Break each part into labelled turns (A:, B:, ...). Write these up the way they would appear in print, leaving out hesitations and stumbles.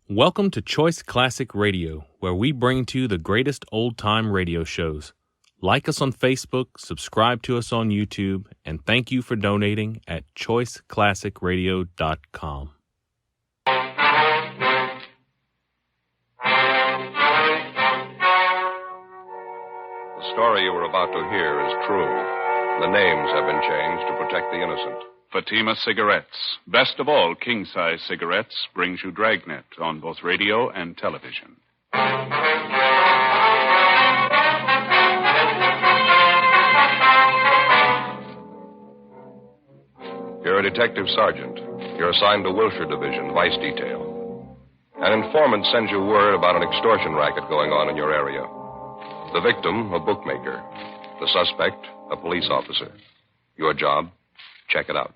A: Welcome to Choice Classic Radio, where we bring to you the greatest old-time radio shows. Like us on Facebook, subscribe to us on YouTube, and thank you for donating at choiceclassicradio.com.
B: The story you are about to hear is true. The names have been changed to protect the innocent.
C: Fatima Cigarettes, best of all king-size cigarettes, brings you Dragnet on both radio and television.
B: You're a detective sergeant. You're assigned to Wilshire Division, Vice Detail. An informant sends you word about an extortion racket going on in your area. The victim, a bookmaker. The suspect, a police officer. Your job? Check it out.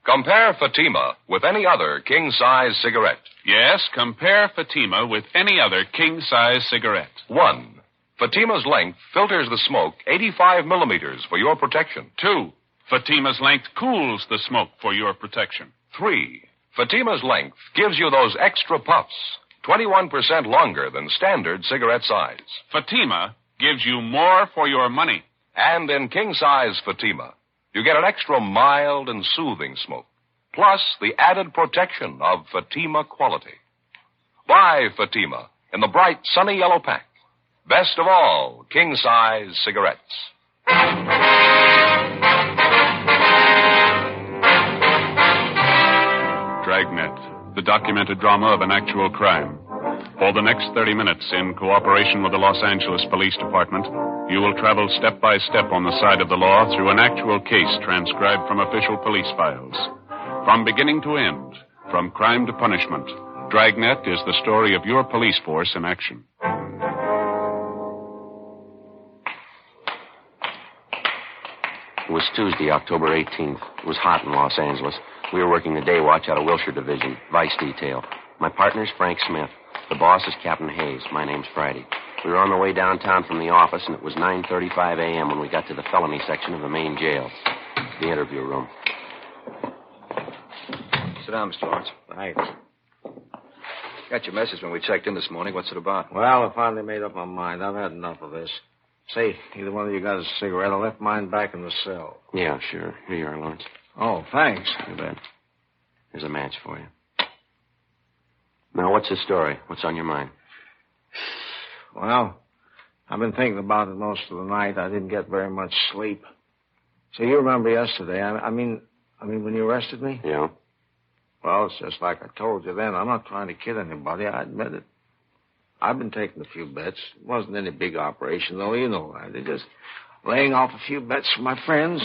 B: Compare Fatima with any other king-size cigarette.
C: Yes, compare Fatima with any other king-size cigarette.
B: 1. Fatima's length filters the smoke 85 millimeters for your protection.
C: 2. Fatima's length cools the smoke for your protection.
B: 3. Fatima's length gives you those extra puffs, 21% longer than standard cigarette size.
C: Fatima gives you more for your money.
B: And in king-size Fatima, you get an extra mild and soothing smoke, plus the added protection of Fatima quality. Buy Fatima in the bright, sunny yellow pack. Best of all, king-size cigarettes.
C: Dragnet, the documented drama of an actual crime. For the next 30 minutes, in cooperation with the Los Angeles Police Department, you will travel step by step on the side of the law through an actual case transcribed from official police files. From beginning to end, from crime to punishment, Dragnet is the story of your police force in action.
D: It was Tuesday, October 18th. It was hot in Los Angeles. We were working the day watch out of Wilshire Division, Vice Detail. My partner's Frank Smith. The boss is Captain Hayes. My name's Friday. We were on the way downtown from the office, and it was 9:35 a.m. when we got to the felony section of the main jail, the interview room.
E: Sit down, Mr. Lawrence.
F: Thanks.
E: Got your message when we checked in this morning. What's it about?
F: Well, I finally made up my mind. I've had enough of this. Say, either one of you got a cigarette? I left mine back in the cell.
D: Yeah, sure. Here you are, Lawrence.
F: Oh, thanks.
D: You bet. Here's a match for you. Now, what's the story? What's on your mind?
F: Well, I've been thinking about it most of the night. I didn't get very much sleep. So you remember yesterday, I mean when you arrested me?
D: Yeah.
F: Well, it's just like I told you then. I'm not trying to kid anybody. I admit it. I've been taking a few bets. It wasn't any big operation, though. You know that. They're just laying off a few bets for my friends,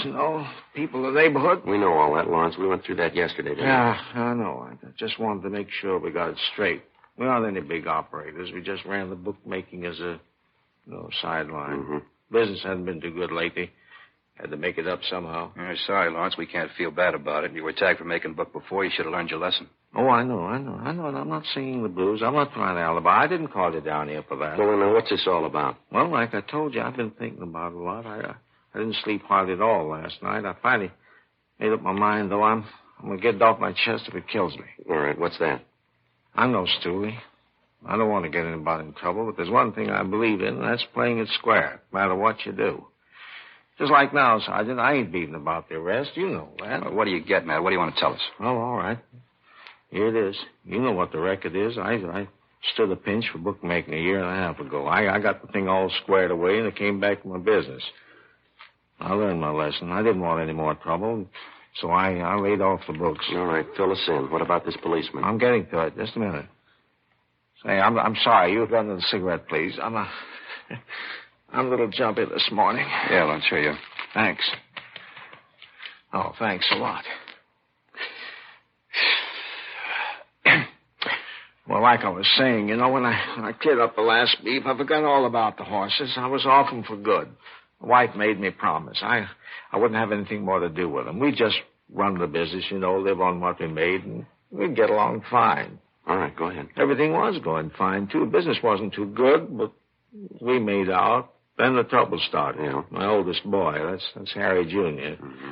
F: people in the neighborhood.
D: We know all that, Lawrence. We went through that yesterday, didn't we?
F: Yeah, I know. I just wanted to make sure we got it straight. We aren't any big operators. We just ran the bookmaking as a, sideline.
D: Mm-hmm.
F: Business hasn't been too good lately. Had to make it up somehow.
E: Sorry, Lawrence. We can't feel bad about it. You were tagged for making a book before. You should have learned your lesson.
F: Oh, I know. And I'm not singing the blues. I'm not trying to alibi. I didn't call you down here for that.
D: Well, now, what's this all about?
F: Well, like I told you, I've been thinking about it a lot. I didn't sleep hardly at all last night. I finally made up my mind, though. I'm going to get it off my chest if it kills me.
D: All right, what's that?
F: I'm no stoolie. I don't want to get anybody in trouble, but there's one thing I believe in, and that's playing it square, no matter what you do. Just like now, Sergeant, I ain't beating about the arrest. You know that.
E: Well, what do you get, Matt? What do you want to tell us?
F: Well, all right. Here it is. You know what the record is. I stood a pinch for bookmaking a year and a half ago. I got the thing all squared away, and it came back to my business. I learned my lesson. I didn't want any more trouble, so I laid off the books.
D: All right, fill us in. What about this policeman?
F: I'm getting to it. Just a minute. Say, I'm sorry. You run the cigarette, please. I'm a little jumpy this morning.
E: Yeah, Lawrence, here you.
F: Thanks. Oh, thanks a lot. Well, like I was saying, when I cleared up the last beef, I forgot all about the horses. I was off them for good. The wife made me promise. I wouldn't have anything more to do with them. We'd just run the business, live on what we made, and we'd get along fine.
D: All right, go ahead.
F: Everything was going fine, too. Business wasn't too good, but we made out. Then the trouble started.
D: Yeah.
F: My oldest boy, that's Harry Jr.
D: Mm-hmm.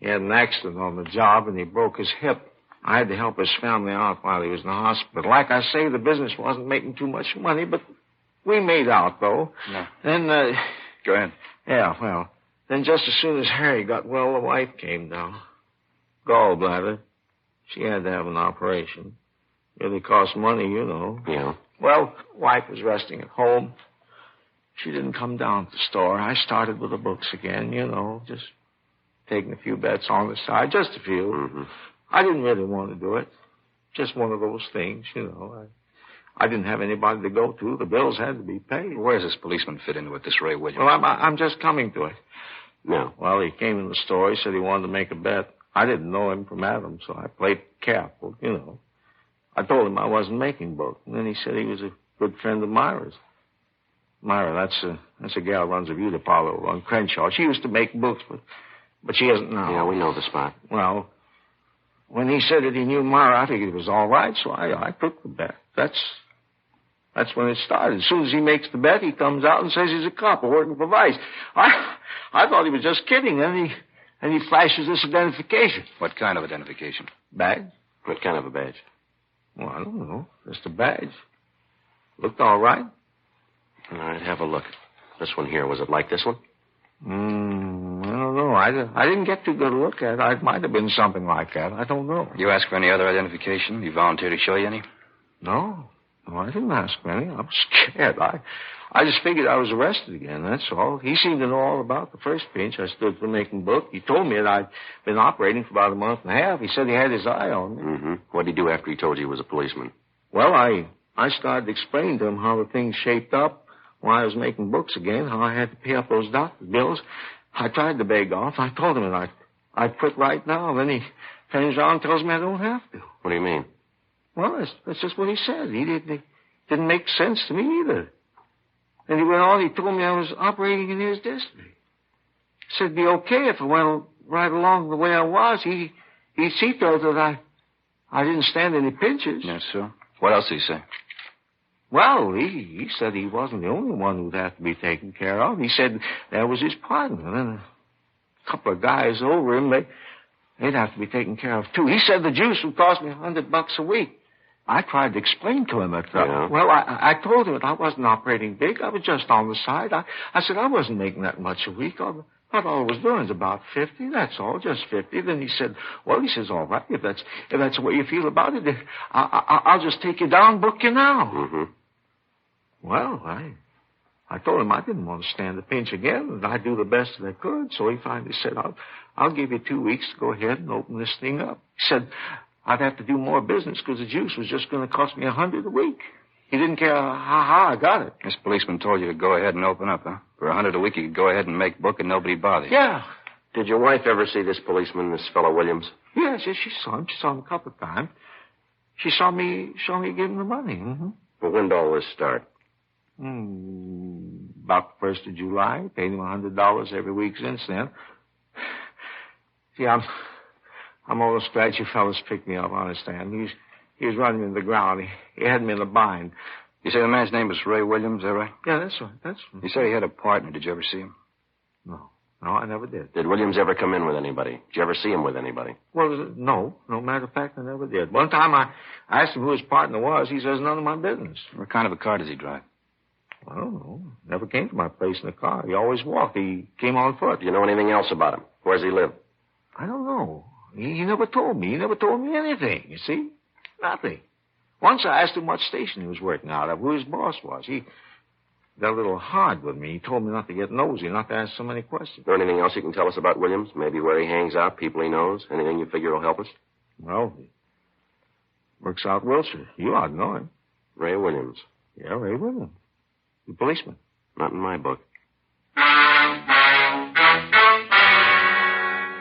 F: He had an accident on the job, and he broke his hip. I had to help his family out while he was in the hospital. Like I say, the business wasn't making too much money, but we made out, though.
E: No.
F: Then,
E: Go ahead.
F: yeah, well, then just as soon as Harry got well, the wife came down. Gallbladder. She had to have an operation. Really cost money, you know.
D: Yeah.
F: Well, wife was resting at home. She didn't come down to the store. I started with the books again, you know, just taking a few bets on the side, just a few.
D: Mm-hmm.
F: I didn't really want to do it. Just one of those things, you know. I didn't have anybody to go to. The bills had to be paid.
E: Where does this policeman fit into it, this Ray Williams?
F: Well, I'm just coming to it.
D: No.
F: Well, he came in the store. He said he wanted to make a bet. I didn't know him from Adam, so I played careful, you know. I told him I wasn't making books. And then he said he was a good friend of Myra's. Myra, that's a gal who runs a beauty parlor on Crenshaw. She used to make books, but she isn't now.
D: Yeah, we know the spot.
F: Well, when he said that he knew Myra, I figured it was all right, so I took the bet. That's when it started. As soon as he makes the bet, he comes out and says he's a cop working for Vice. I thought he was just kidding. Then he flashes this identification.
E: What kind of identification?
F: Badge?
D: What kind of a badge?
F: Well, I don't know. Just a badge. Looked all right.
D: All right, have a look. This one here, was it like this one?
F: I don't know. I didn't get too good a look at it. It might have been something like that. I don't know.
E: You ask for any other identification? You volunteer to show you any?
F: No, I didn't ask for any. I was scared. I just figured I was arrested again, that's all. He seemed to know all about the first pinch. I stood for making book. He told me that I'd been operating for about a month and a half. He said he had his eye on me.
D: Mm-hmm. What did he do after he told you he was a policeman?
F: Well, I started explaining to him how the thing shaped up when I was making books again, how I had to pay up those doctor's bills. I tried to beg off. I told him that I'd quit right now. Then he turns around and tells me I don't have to.
D: What do you mean?
F: Well, that's just what he said. He didn't make sense to me either. And he went on, he told me I was operating in his district. He said it'd be okay if I went right along the way I was. He'd see to it that I didn't stand any pinches.
E: Yes, sir. What else did he say?
F: Well, he said he wasn't the only one who'd have to be taken care of. He said that was his partner. And a couple of guys over him, they'd have to be taken care of, too. He said the juice would cost me $100 a week. I tried to explain to him that.
D: Yeah.
F: Well, I told him that I wasn't operating big. I was just on the side. I said I wasn't making that much a week. All I was doing is about 50. That's all, just 50. Then he said, "Well," he says, "all right, if that's the way you feel about it, I'll just take you down, book you now."
D: Mm-hmm.
F: Well, I told him I didn't want to stand the pinch again, and I'd do the best that I could. So he finally said, "I'll give you 2 weeks to go ahead and open this thing up." He said I'd have to do more business because the juice was just going to cost me $100 a week. He didn't care how I got it.
E: This policeman told you to go ahead and open up, huh? For $100 a week, you could go ahead and make book and nobody bother you.
F: Yeah.
D: Did your wife ever see this policeman, this fellow Williams?
F: Yes, she saw him. She saw him a couple of times. She saw me give him the money. Mm-hmm.
D: Well, when did all this start?
F: About the 1st of July. Paid him $100 every week since then. See, I'm almost glad you fellas picked me up, understand. He was running me to the ground. He had me in a bind.
E: You say the man's name was Ray Williams, is that right?
F: Yeah, that's right. That's right.
E: You said he had a partner. Did you ever see him?
F: No, I never did.
D: Did Williams ever come in with anybody? Did you ever see him with anybody?
F: Well, no. No matter of fact, I never did. One time I asked him who his partner was. He says, none of my business.
E: What kind of a car does he drive?
F: I don't know. Never came to my place in a car. He always walked. He came on foot.
D: Do you know anything else about him? Where does he live?
F: I don't know. He never told me. He never told me anything, you see? Nothing. Once I asked him what station he was working out of, who his boss was. He got a little hard with me. He told me not to get nosy, not to ask so many questions.
D: Is there anything else you can tell us about Williams? Maybe where he hangs out, people he knows? Anything you figure will help us?
F: Well, he works out Wilshire. You ought to know him.
D: Ray Williams.
F: Yeah, Ray Williams. The policeman.
D: Not in my book.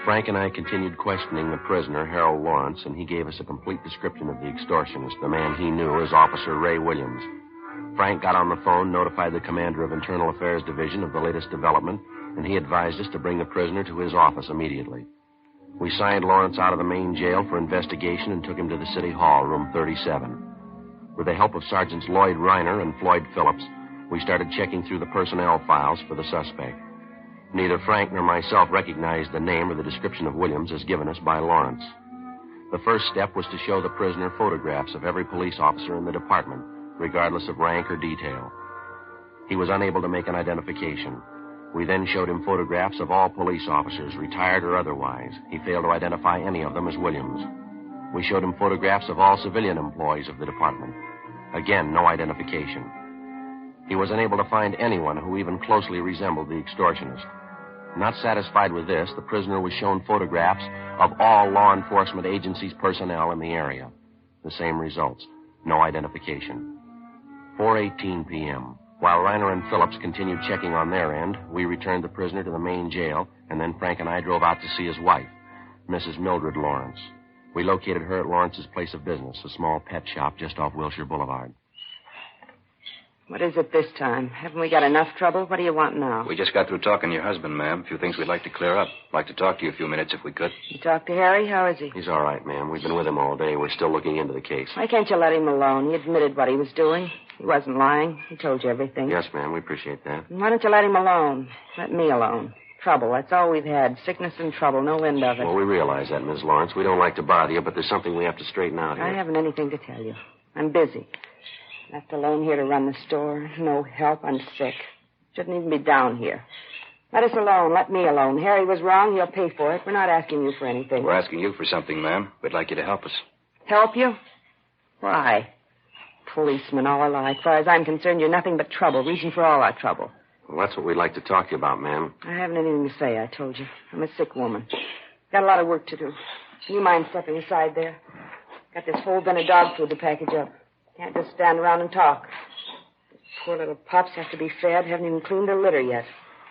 D: Frank and I continued questioning the prisoner, Harold Lawrence, and he gave us a complete description of the extortionist, the man he knew as Officer Ray Williams. Frank got on the phone, notified the commander of Internal Affairs Division of the latest development, and he advised us to bring the prisoner to his office immediately. We signed Lawrence out of the main jail for investigation and took him to the City Hall, room 37. With the help of Sergeants Lloyd Reiner and Floyd Phillips, we started checking through the personnel files for the suspect. Neither Frank nor myself recognized the name or the description of Williams as given us by Lawrence. The first step was to show the prisoner photographs of every police officer in the department, regardless of rank or detail. He was unable to make an identification. We then showed him photographs of all police officers, retired or otherwise. He failed to identify any of them as Williams. We showed him photographs of all civilian employees of the department. Again, no identification. He was unable to find anyone who even closely resembled the extortionist. Not satisfied with this, the prisoner was shown photographs of all law enforcement agencies' personnel in the area. The same results. No identification. 4:18 p.m. While Reiner and Phillips continued checking on their end, we returned the prisoner to the main jail, and then Frank and I drove out to see his wife, Mrs. Mildred Lawrence. We located her at Lawrence's place of business, a small pet shop just off Wilshire Boulevard.
G: What is it this time? Haven't we got enough trouble? What do you want now?
E: We just got through talking to your husband, ma'am. A few things we'd like to clear up. Like to talk to you a few minutes if we could.
G: You talked to Harry? How is he?
D: He's all right, ma'am. We've been with him all day. We're still looking into the case.
G: Why can't you let him alone? He admitted what he was doing. He wasn't lying. He told you everything.
D: Yes, ma'am. We appreciate that.
G: And why don't you let him alone? Let me alone. Trouble. That's all we've had. Sickness and trouble. No end of it.
D: Well, we realize that, Miss Lawrence. We don't like to bother you, but there's something we have to straighten out here.
G: I haven't anything to tell you. I'm busy. Left alone here to run the store. No help. I'm sick. Shouldn't even be down here. Let us alone. Let me alone. Harry was wrong. He'll pay for it. We're not asking you for anything.
E: We're asking you for something, ma'am. We'd like you to help us.
G: Help you? Why? Policeman all alike. As far as I'm concerned, you're nothing but trouble. Reason for all our trouble.
D: Well, that's what we'd like to talk to you about, ma'am.
G: I haven't anything to say, I told you. I'm a sick woman. Got a lot of work to do. Do you mind stepping aside there? Got this whole bin of dog food to package up. Can't just stand around and talk. These poor little pups have to be fed. Haven't even cleaned their litter yet.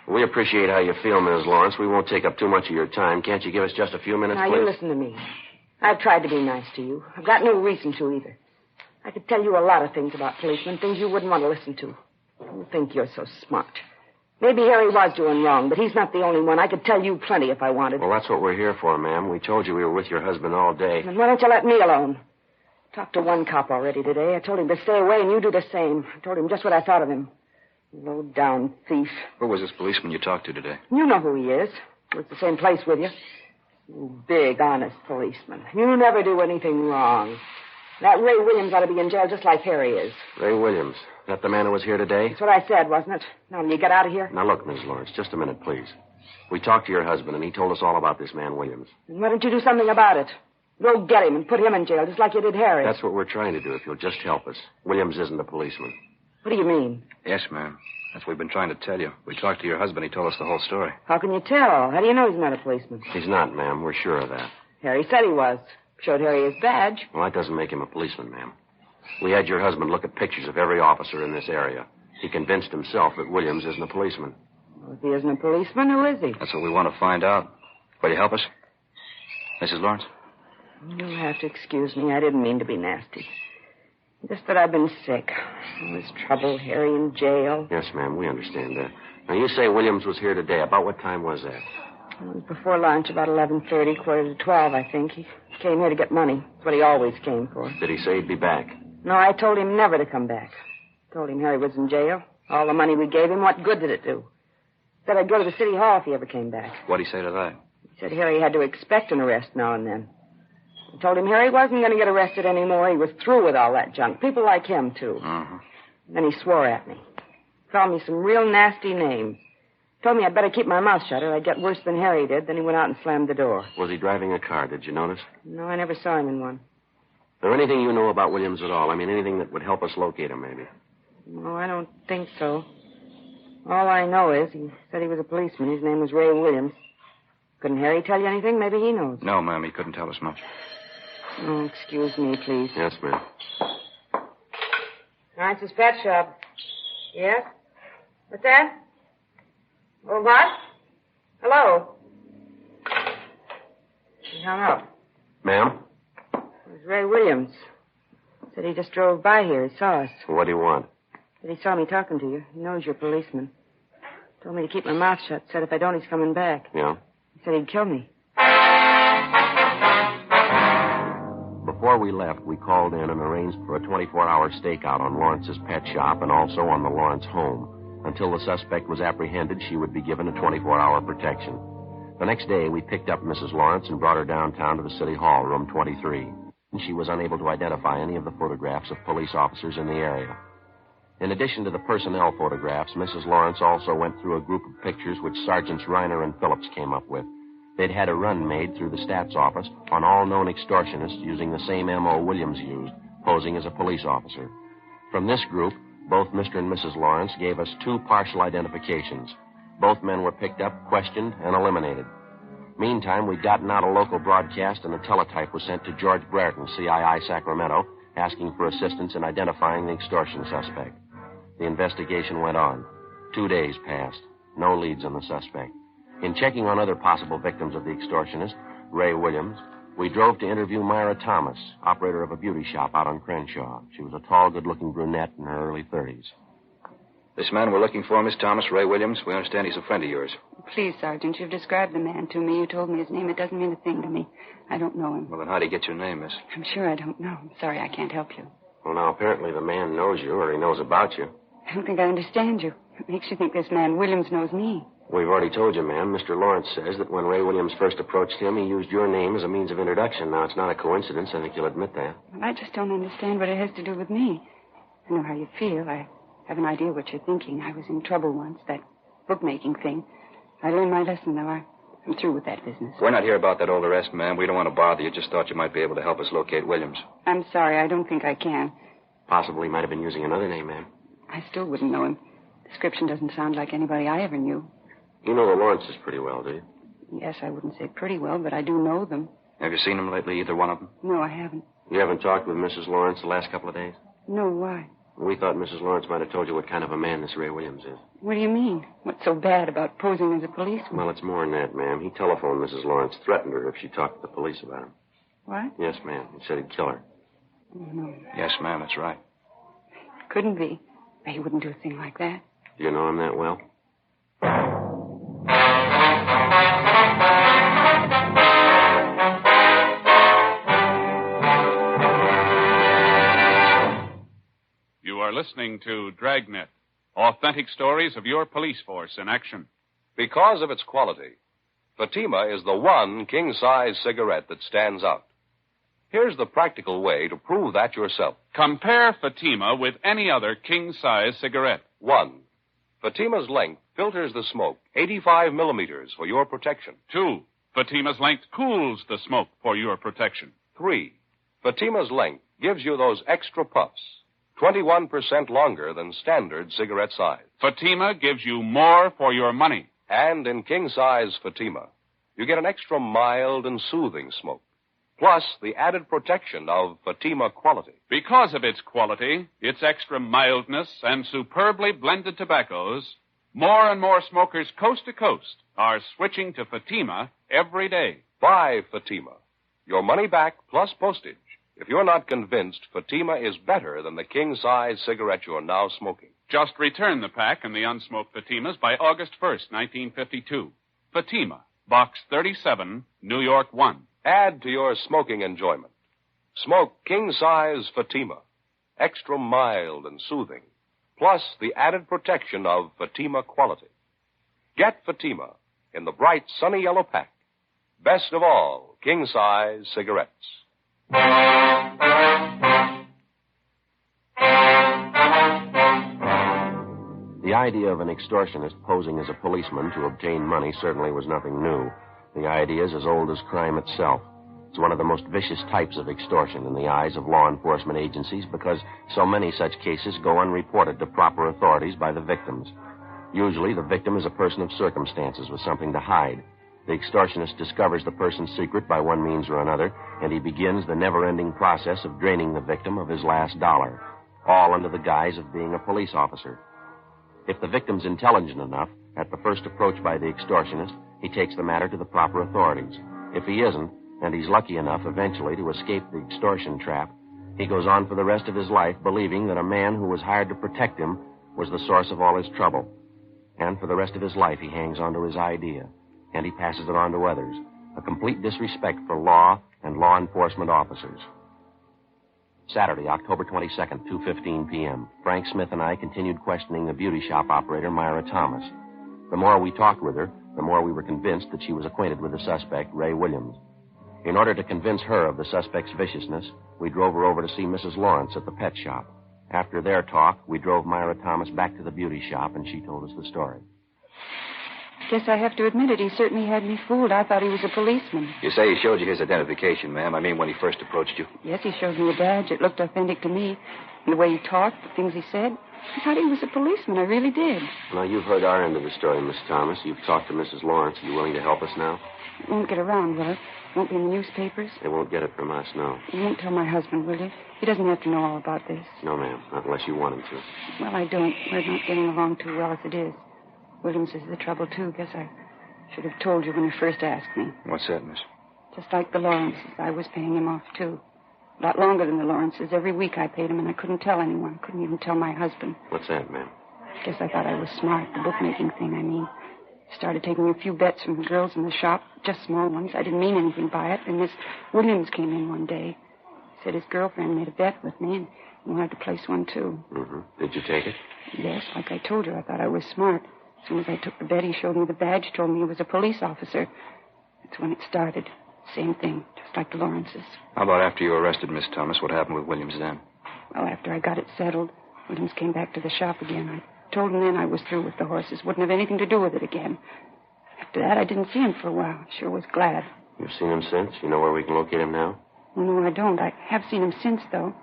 D: We appreciate how you feel, Ms. Lawrence. We won't take up too much of your time. Can't you give us just a few minutes,
G: now,
D: please?
G: you listen to me. I've tried to be nice to you. I've got no reason to either. I could tell you a lot of things about policemen, things you wouldn't want to listen to. You think you're so smart. Maybe Harry was doing wrong, but he's not the only one. I could tell you plenty if I wanted.
D: Well, that's what we're here for, ma'am. We told you we were with your husband all day.
G: Then why don't you let me alone? Talked to one cop already today. I told him to stay away, and you do the same. I told him just what I thought of him. Low-down thief.
E: Who was this policeman you talked to today?
G: You know who he is. We're at the same place with you. You big, honest policeman. You never do anything wrong. That Ray Williams ought to be in jail just like Harry is.
D: Ray Williams. That the man who was here today?
G: That's what I said, wasn't it? Now, will you get out of here?
D: Now, look, Miss Lawrence, just a minute, please. We talked to your husband, and he told us all about this man, Williams.
G: And why don't you do something about it? Go get him and put him in jail, just like you did Harry.
D: That's what we're trying to do, if you'll just help us. Williams isn't a policeman.
G: What do you mean?
E: Yes, ma'am. That's what we've been trying to tell you. We talked to your husband. He told us the whole story.
G: How can you tell? How do you know he's not a policeman?
D: He's not, ma'am. We're sure of that.
G: Harry said he was. Showed Harry his badge.
D: Well, that doesn't make him a policeman, ma'am. We had your husband look at pictures of every officer in this area. He convinced himself that Williams isn't a policeman.
G: Well, if he isn't a policeman, who is he?
E: That's what we want to find out. Will you help us? Mrs. Lawrence?
G: You'll have to excuse me. I didn't mean to be nasty. Just that I've been sick. All this trouble, Harry in jail.
D: Yes, ma'am, we understand that. Now, you say Williams was here today. About what time was that?
G: It was before lunch, about 11:30, 11:45, I think. He came here to get money. That's what he always came for.
D: Did he say he'd be back?
G: No, I told him never to come back. Told him Harry was in jail. All the money we gave him, what good did it do? Said I'd go to the city hall if he ever came back.
E: What'd he say to that?
G: He said Harry had to expect an arrest now and then. I told him Harry wasn't going to get arrested anymore. He was through with all that junk. People like him, too.
E: Uh-huh.
G: Then he swore at me. Called me some real nasty names. Told me I'd better keep my mouth shut or I'd get worse than Harry did. Then he went out and slammed the door.
D: Was he driving a car? Did you notice?
G: No, I never saw him in one.
D: Is there anything you know about Williams at all? I mean, anything that would help us locate him, maybe?
G: No, I don't think so. All I know is he said he was a policeman. His name was Ray Williams. Couldn't Harry tell you anything? Maybe he knows.
E: No, ma'am, he couldn't tell us much.
G: Oh, excuse me, please.
D: Yes, ma'am.
G: Lawrence's pet shop. Yes? What's that? Oh, what? Hello? He hung up.
D: Ma'am?
G: It was Ray Williams. Said he just drove by here. He saw us.
D: What do you want?
G: Said he saw me talking to you. He knows you're a policeman. Told me to keep my mouth shut. Said if I don't, he's coming back.
D: Yeah?
G: He said he'd kill me.
D: Before we left, we called in and arranged for a 24-hour stakeout on Lawrence's pet shop and also on the Lawrence home. Until the suspect was apprehended, she would be given a 24-hour protection. The next day, we picked up Mrs. Lawrence and brought her downtown to the City Hall, room 23. She was unable to identify any of the photographs of police officers in the area. In addition to the personnel photographs, Mrs. Lawrence also went through a group of pictures which Sergeants Reiner and Phillips came up with. They'd had a run made through the stats office on all known extortionists using the same M.O. Williams used, posing as a police officer. From this group, both Mr. and Mrs. Lawrence gave us 2 partial identifications. Both men were picked up, questioned, and eliminated. Meantime, we'd gotten out a local broadcast, and a teletype was sent to George Brereton, CII Sacramento, asking for assistance in identifying the extortion suspect. The investigation went on. 2 days passed. No leads on the suspect. In checking on other possible victims of the extortionist, Ray Williams, we drove to interview Myra Thomas, operator of a beauty shop out on Crenshaw. She was a tall, good-looking brunette in her early 30s.
E: This man we're looking for, Miss Thomas, Ray Williams, we understand he's a friend of yours.
H: Please, Sergeant, you've described the man to me. You told me his name. It doesn't mean a thing to me. I don't know him.
E: Well, then how'd he get your name, miss?
H: I'm sure I don't know. I'm sorry, I can't help you.
D: Well, now, apparently the man knows you, or he knows about you.
H: I don't think I understand you. It makes you think this man Williams knows me.
D: We've already told you, ma'am. Mr. Lawrence says that when Ray Williams first approached him, he used your name as a means of introduction. Now, it's not a coincidence. I think you'll admit that.
H: Well, I just don't understand what it has to do with me. I know how you feel. I have an idea what you're thinking. I was in trouble once, that bookmaking thing. I learned my lesson, though. I'm through with that business.
E: We're not here about that old arrest, ma'am. We don't want to bother you. Just thought you might be able to help us locate Williams.
H: I'm sorry. I don't think I can.
D: Possibly might have been using another name, ma'am.
H: I still wouldn't know him. Description doesn't sound like anybody I ever knew.
D: You know the Lawrences pretty well, do you?
H: Yes, I wouldn't say pretty well, but I do know them.
E: Have you seen them lately, either one of them?
H: No, I haven't.
D: You haven't talked with Mrs. Lawrence the last couple of days?
H: No, why?
D: We thought Mrs. Lawrence might have told you what kind of a man this Ray Williams is.
H: What do you mean? What's so bad about posing as a policeman?
D: Well, it's more than that, ma'am. He telephoned Mrs. Lawrence, threatened her if she talked to the police about him.
H: What?
D: Yes, ma'am. He said he'd kill her.
H: Oh, no.
E: Yes, ma'am, that's right.
H: Couldn't be. He wouldn't do a thing like that.
D: Do you know him that well?
C: You are listening to Dragnet, authentic stories of your police force in action.
B: Because of its quality, Fatima is the one king-size cigarette that stands out. Here's the practical way to prove that yourself.
C: Compare Fatima with any other king-size cigarette.
B: 1. Fatima's length filters the smoke 85 millimeters for your protection.
C: 2. Fatima's length cools the smoke for your protection.
B: 3. Fatima's length gives you those extra puffs, 21% longer than standard cigarette size.
C: Fatima gives you more for your money.
B: And in king-size Fatima, you get an extra mild and soothing smoke, plus the added protection of Fatima quality.
C: Because of its quality, its extra mildness, and superbly blended tobaccos, more and more smokers coast to coast are switching to Fatima every day.
B: Buy Fatima. Your money back plus postage if you're not convinced Fatima is better than the king-size cigarette you're now smoking.
C: Just return the pack and the unsmoked Fatimas by August 1st, 1952. Fatima, Box 37, New York 1.
B: Add to your smoking enjoyment. Smoke king-size Fatima, extra mild and soothing, plus the added protection of Fatima quality. Get Fatima in the bright sunny yellow pack. Best of all, king-size cigarettes.
D: The idea of an extortionist posing as a policeman to obtain money certainly was nothing new. The idea is as old as crime itself. It's one of the most vicious types of extortion in the eyes of law enforcement agencies because so many such cases go unreported to proper authorities by the victims. Usually, the victim is a person of circumstances with something to hide. The extortionist discovers the person's secret by one means or another, and he begins the never-ending process of draining the victim of his last dollar, all under the guise of being a police officer. If the victim's intelligent enough, at the first approach by the extortionist, he takes the matter to the proper authorities. If he isn't, and he's lucky enough eventually to escape the extortion trap, he goes on for the rest of his life believing that a man who was hired to protect him was the source of all his trouble. And for the rest of his life, he hangs on to his idea, and he passes it on to others, a complete disrespect for law and law enforcement officers. Saturday, October 22nd, 2:15 p.m. Frank Smith and I continued questioning the beauty shop operator, Myra Thomas. The more we talked with her, the more we were convinced that she was acquainted with the suspect, Ray Williams. In order to convince her of the suspect's viciousness, we drove her over to see Mrs. Lawrence at the pet shop. After their talk, we drove Myra Thomas back to the beauty shop, and she told us the story.
H: Guess I have to admit it. He certainly had me fooled. I thought he was a policeman.
E: You say he showed you his identification, ma'am. I mean, when he first approached you.
H: Yes, he showed me a badge. It looked authentic to me. And the way he talked, the things he said. I thought he was a policeman. I really did.
D: Well, you've heard our end of the story, Miss Thomas. You've talked to Mrs. Lawrence. Are you willing to help us now?
H: It won't get around, will it? Won't be in the newspapers?
D: They won't get it from us, no.
H: You won't tell my husband, will you? He doesn't have to know all about this.
D: No, ma'am. Not unless you want him to.
H: Well, I don't. We're not getting along too well as it is. Williams is the trouble, too. Guess I should have told you when you first asked me.
E: What's that, miss?
H: Just like the Lawrences, I was paying him off, too. A lot longer than the Lawrences. Every week I paid him, and I couldn't tell anyone. Couldn't even tell my husband.
D: What's that, ma'am?
H: Guess I thought I was smart, the bookmaking thing, I mean. Started taking a few bets from the girls in the shop, just small ones. I didn't mean anything by it. And Miss Williams came in one day. Said his girlfriend made a bet with me and wanted to place one, too.
D: Mm-hmm. Did you take it?
H: Yes, like I told you, I thought I was smart. As soon as I took the bet, he showed me the badge, told me he was a police officer. That's when it started. Same thing, just like the Lawrences.
E: How about after you were arrested, Miss Thomas? What happened with Williams then?
H: Well, after I got it settled, Williams came back to the shop again. I told him then I was through with the horses. Wouldn't have anything to do with it again. After that, I didn't see him for a while. I sure was glad.
D: You've seen him since? You know where we can locate him now?
H: Well, no, I don't. I have seen him since, though.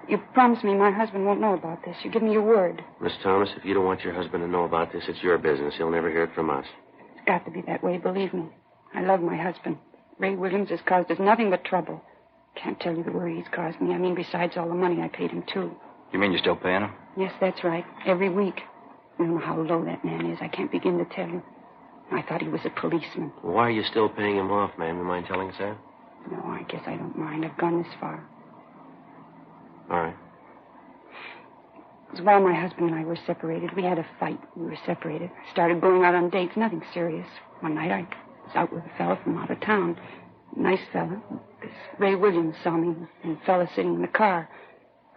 H: You promised me my husband won't know about this. You give me your word.
D: Miss Thomas, if you don't want your husband to know about this, it's your business. He'll never hear it from us.
H: It's got to be that way, believe me. I love my husband. Ray Williams has caused us nothing but trouble. Can't tell you the worry he's caused me. I mean, besides all the money I paid him, too.
E: You mean you're still paying him?
H: Yes, that's right. Every week. You don't know how low that man is. I can't begin to tell you. I thought he was a policeman.
D: Well, why are you still paying him off, ma'am? You mind telling us that?
H: No, I guess I don't mind. I've gone this far.
D: All right.
H: It was while my husband and I were separated. We had a fight. We were separated. I started going out on dates, nothing serious. One night I was out with a fella from out of town. Nice fella. This Ray Williams saw me and a fella sitting in the car.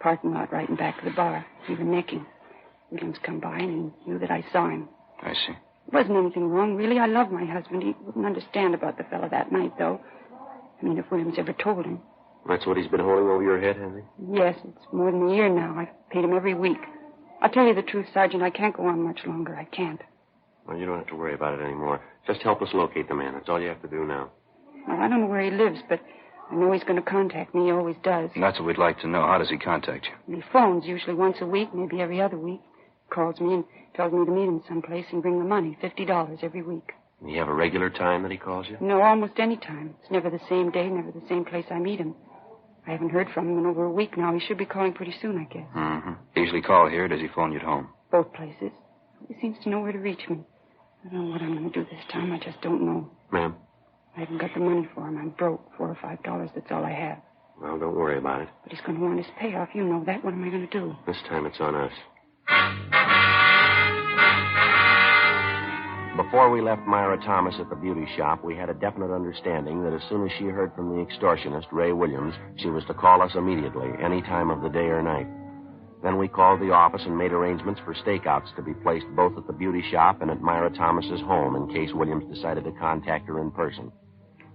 H: Parking lot right in back of the bar. We were necking. Williams come by and he knew that I saw him.
E: I see.
H: There wasn't anything wrong, really. I love my husband. He wouldn't understand about the fella that night, though. I mean, if Williams ever told him.
D: That's what he's been holding over your head, has he?
H: Yes, it's more than a year now. I've paid him every week. I'll tell you the truth, Sergeant. I can't go on much longer. I can't.
D: Well, you don't have to worry about it anymore. Just help us locate the man. That's all you have to do now.
H: Well, I don't know where he lives, but I know he's going to contact me. He always does.
E: And that's what we'd like to know. How does he contact you?
H: He phones usually once a week, maybe every other week. Calls me and tells me to meet him someplace and bring the money, $50 every week.
D: Do you have a regular time that he calls you?
H: No, almost any time. It's never the same day, never the same place I meet him. I haven't heard from him in over a week now. He should be calling pretty soon, I guess.
E: Mm-hmm. Usually call here, or does he phone you at home?
H: Both places. He seems to know where to reach me. I don't know what I'm going to do this time. I just don't know.
D: Ma'am?
H: I haven't got the money for him. I'm broke. $4 or $5. That's all I have.
D: Well, don't worry about it.
H: But he's going to want his payoff. You know that. What am I going to do?
D: This time it's on us. Before we left Myra Thomas at the beauty shop, we had a definite understanding that as soon as she heard from the extortionist, Ray Williams, she was to call us immediately, any time of the day or night. Then we called the office and made arrangements for stakeouts to be placed both at the beauty shop and at Myra Thomas's home in case Williams decided to contact her in person.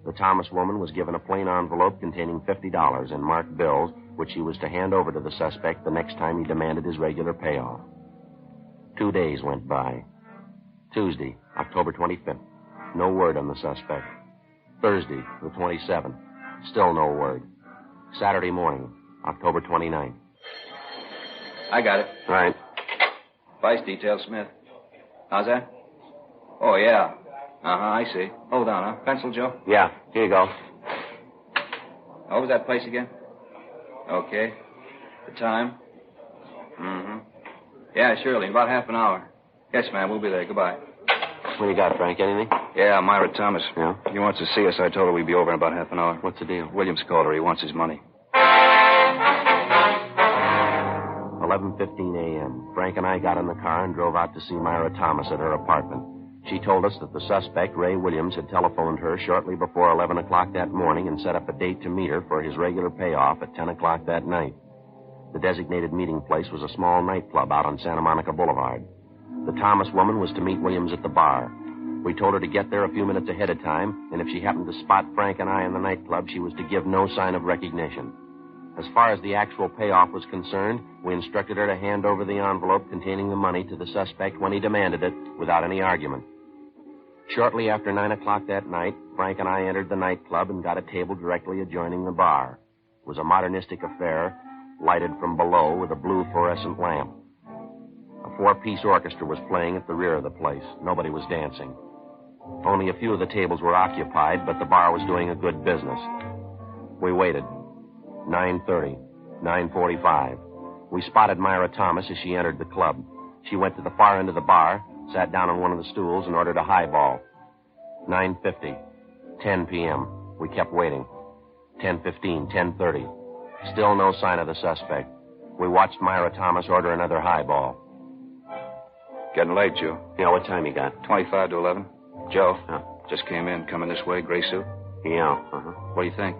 D: The Thomas woman was given a plain envelope containing $50 in marked bills, which she was to hand over to the suspect the next time he demanded his regular payoff. 2 days went by. Tuesday, October 25th. No word on the suspect. Thursday, the 27th. Still no word. Saturday morning, October 29th.
E: I got it.
D: Right.
E: Vice detail, Smith. How's that? Oh, yeah. Uh-huh, I see. Hold on, huh? Pencil, Joe?
D: Yeah, here you go.
E: What was that place again? Okay. The time? Mm-hmm. Yeah, surely. About half an hour. Yes, ma'am. We'll be there. Goodbye.
D: What do you got, Frank? Anything?
E: Yeah, Myra Thomas.
D: Yeah?
E: He wants to see us. I told her we'd be over in about half an hour.
D: What's the deal?
E: Williams called her. He wants his money.
D: 11:15 a.m. Frank and I got in the car and drove out to see Myra Thomas at her apartment. She told us that the suspect, Ray Williams, had telephoned her shortly before 11 o'clock that morning and set up a date to meet her for his regular payoff at 10 o'clock that night. The designated meeting place was a small nightclub out on Santa Monica Boulevard. The Thomas woman was to meet Williams at the bar. We told her to get there a few minutes ahead of time, and if she happened to spot Frank and I in the nightclub, she was to give no sign of recognition. As far as the actual payoff was concerned, we instructed her to hand over the envelope containing the money to the suspect when he demanded it, without any argument. Shortly after 9 o'clock that night, Frank and I entered the nightclub and got a table directly adjoining the bar. It was a modernistic affair, lighted from below with a blue fluorescent lamp. A four-piece orchestra was playing at the rear of the place. Nobody was dancing. Only a few of the tables were occupied, but the bar was doing a good business. We waited. 9:30, 9:45. We spotted Myra Thomas as she entered the club. She went to the far end of the bar, sat down on one of the stools, and ordered a highball. 9:50, 10 p.m. We kept waiting. 10:15, 10:30. Still no sign of the suspect. We watched Myra Thomas order another highball.
E: Getting late, Joe.
D: Yeah, what time you got?
E: 25 to 11. Joe,
D: Huh?
E: just came in, coming this way, gray suit.
D: Yeah,
E: What do you think?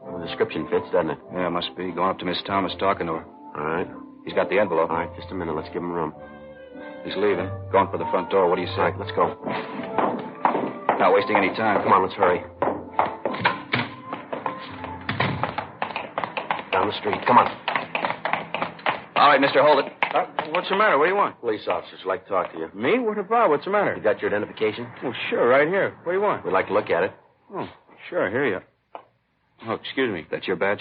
D: Well, the description fits, doesn't it?
E: Yeah, must be. Going up to Miss Thomas, talking to her.
D: All right.
E: He's got the envelope.
D: All right, just a minute. Let's give him room.
E: He's leaving. Going for the front door. What do you say?
D: All right, let's go.
E: Not wasting any time.
D: Come on, let's hurry. Down the street. Come on.
E: All right, mister, hold it.
F: What's the matter? What do you want?
D: Police officers would like to talk to you.
F: Me? What about? What's the matter?
D: You got your identification?
F: Oh, sure, right here. What do you want?
D: We'd like to look at it.
F: Oh, sure, here you are. Oh, excuse me.
E: That's your badge?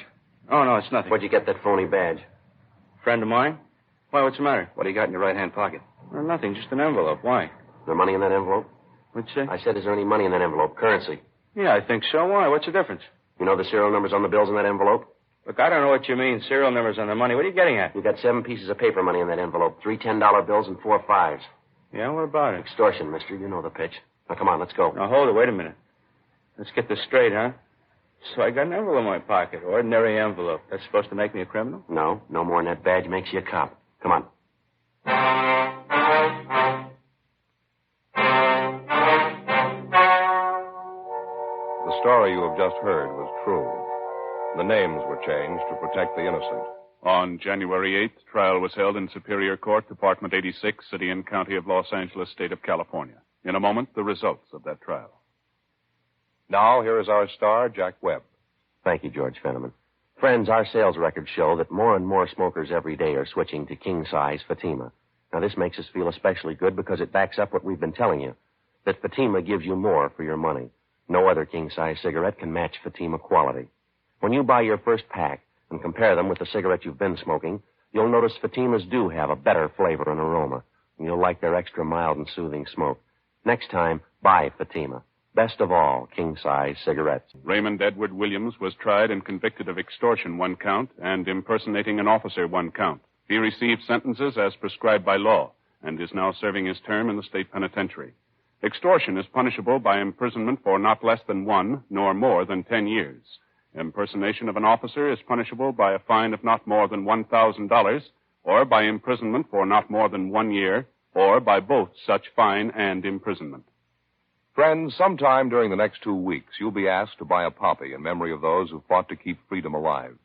F: Oh, no, it's nothing.
D: Where'd you get that phony badge?
F: Friend of mine? Why, what's the matter?
E: What do you got in your right-hand pocket?
F: Well, nothing, just an envelope. Why?
D: Is there money in that envelope?
F: What'd you say?
D: I said, is there any money in that envelope? Currency.
F: Yeah, I think so. Why? What's the difference?
D: You know the serial numbers on the bills in that envelope?
F: Look, I don't know what you mean, serial numbers on the money. What are you getting at?
D: You got 7 pieces of paper money in that envelope. 3 $10 bills and 4 5s.
F: Yeah, what about it?
D: Extortion, mister. You know the pitch. Now, come on, let's go.
F: Now, hold it. Wait a minute. Let's get this straight, huh? So I got an envelope in my pocket. Ordinary envelope. That's supposed to make me a criminal?
D: No more than that badge makes you a cop. Come on.
B: The story you have just heard was true. The names were changed to protect the innocent.
C: On January 8th, trial was held in Superior Court, Department 86, City and County of Los Angeles, State of California. In a moment, the results of that trial.
B: Now, here is our star, Jack Webb.
D: Thank you, George Fenneman. Friends, our sales records show that more and more smokers every day are switching to king-size Fatima. Now, this makes us feel especially good because it backs up what we've been telling you, that Fatima gives you more for your money. No other king-size cigarette can match Fatima quality. When you buy your first pack and compare them with the cigarette you've been smoking, you'll notice Fatimas do have a better flavor and aroma, and you'll like their extra mild and soothing smoke. Next time, buy Fatima. Best of all, king-size cigarettes.
C: Raymond Edward Williams was tried and convicted of extortion, 1 count, and impersonating an officer, 1 count. He received sentences as prescribed by law and is now serving his term in the state penitentiary. Extortion is punishable by imprisonment for not less than 1 nor more than 10 years. Impersonation of an officer is punishable by a fine of not more than $1,000 or by imprisonment for not more than 1 year or by both such fine and imprisonment.
B: Friends, sometime during the next 2 weeks, you'll be asked to buy a poppy in memory of those who fought to keep freedom alive.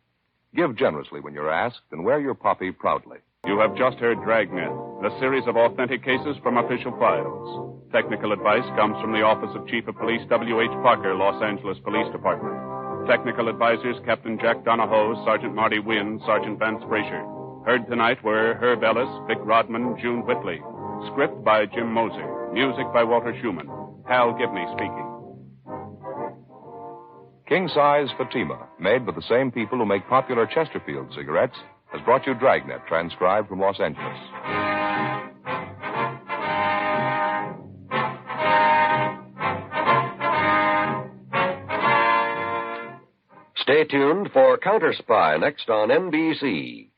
B: Give generously when you're asked, and wear your poppy proudly.
C: You have just heard Dragnet, a series of authentic cases from official files. Technical advice comes from the Office of Chief of Police W.H. Parker, Los Angeles Police Department. Technical advisors Captain Jack Donahoe, Sergeant Marty Wynn, Sergeant Vance Frazier. Heard tonight were Herb Ellis, Vic Rodman, June Whitley. Script by Jim Moser. Music by Walter Schumann. Hal Gibney speaking.
B: King-size Fatima, made by the same people who make popular Chesterfield cigarettes, has brought you Dragnet, transcribed from Los Angeles.
I: Stay tuned for Counter Spy next on NBC.